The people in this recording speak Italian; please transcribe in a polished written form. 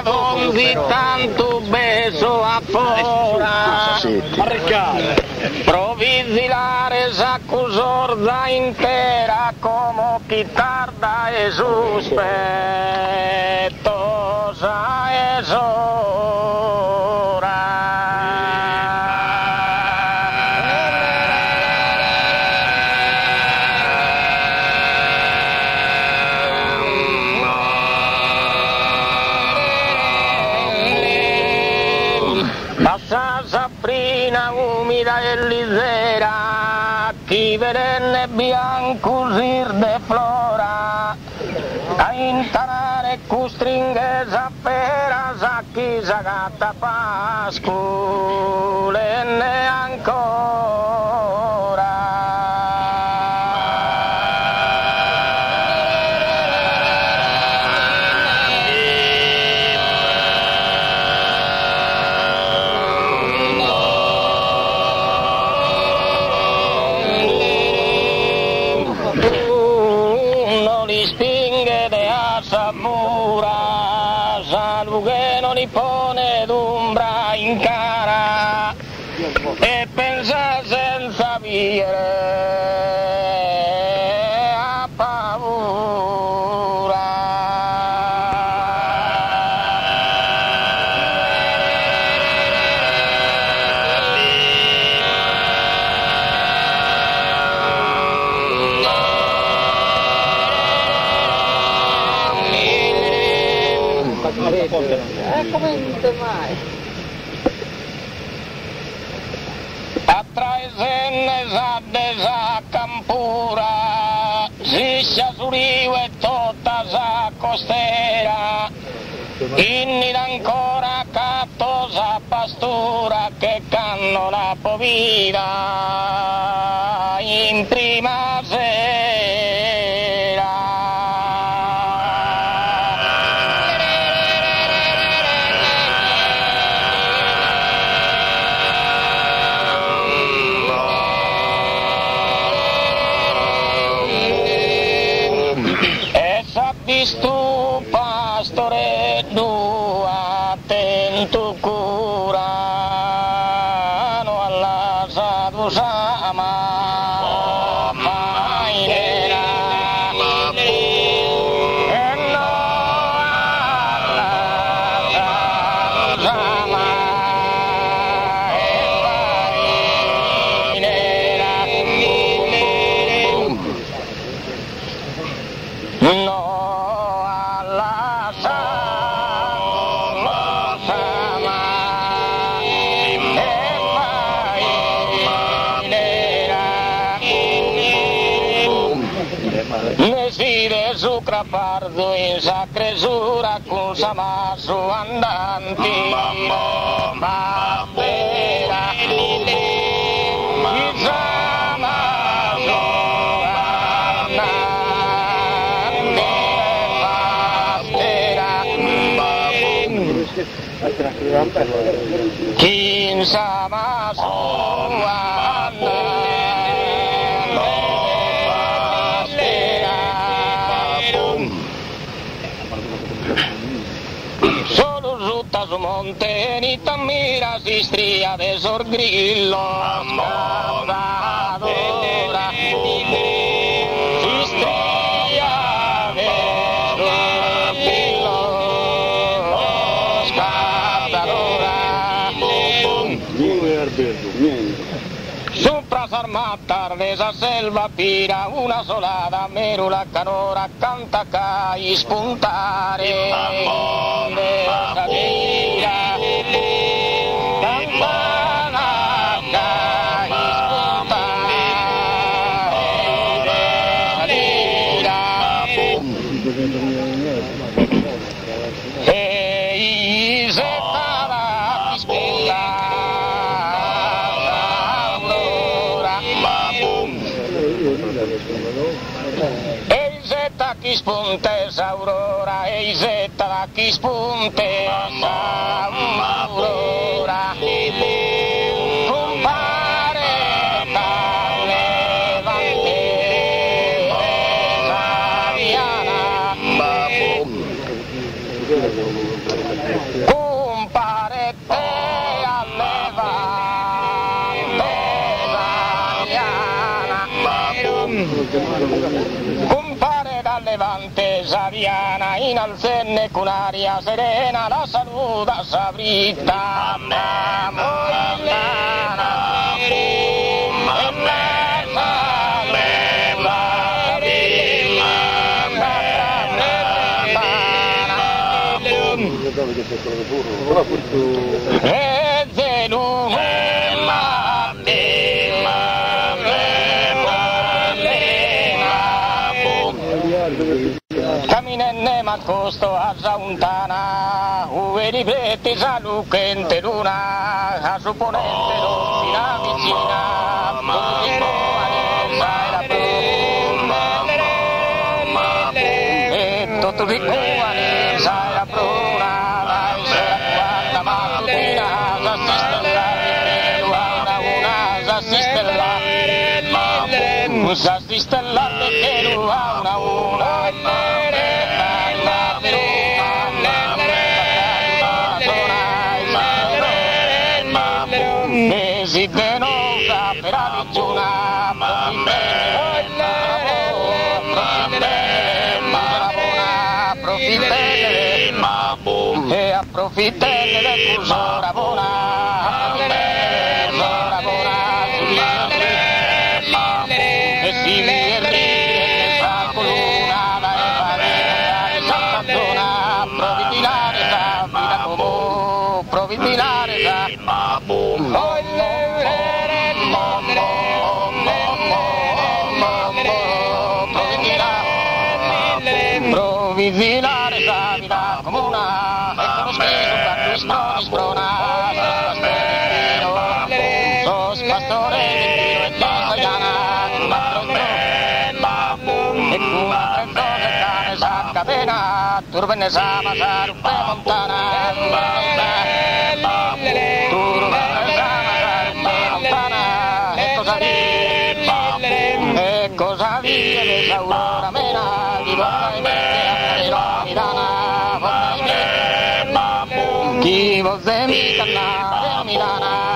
donzi tanto beso afora, provisilare s'accusor intera come chi tarda e sospettosa e saprina umida e lisera, chi verenne biancusir de flora, a intarare custringhesa pera, sa chi sa gatta pasculenne ancora. Che non li pone d'ombra in cara e pensa senza vivere a paura. Come mai? Attraesenne sa desa campura, siscia suriu e tutta sa costera, inni d'ancora cattosa pastura che canno la povida in prima sera. Tu pastore tu attento curano alla sadusama mainera e no alla sadusama no Nesire su crapardo in sa cresura con sa maso andanti Bambera sa maso andanti Bambera Kin sa maso andanti Solo giutta su monte ni t'ammira si stria de sorgrillo scavadora si stria de sorgrillo scavadora Sopra s'armata resa selva pira una solada merula canora canta cai spuntare resa pira campana cai spuntare resa pira e se para spuntare Ehi zetta chi spuntesa aurora, ehi zetta chi spuntesa aurora, compare dalle levante Saviana, compare te compare dal Levante Saviana, in alzenne con aria serena, la saluta Sabrita, caminenne m'accosto a Zauntana, uve ripetti sa lucente luna, a supponente l'ospina vicina, e tutto di cuore sai la bruna, vai sera quarta mattutina, s'assiste là perché lui ha una si denosa per avvicina e approfittelle del cursore buona e si mi ride sa coluna e s'abbandona provvidilare sa vita come provvidilare sa provvidilare sa vita comuna e con lo scriso quanto stroni sprona sos pastore del tiro e t'isaiana e con altre cose cane sa catena turbenne sa masa ruppe montana turbenne sa masa ruppe montana e cosa vive l'esaurora mena di buona e mette a Milana chi vos de mi canna Milana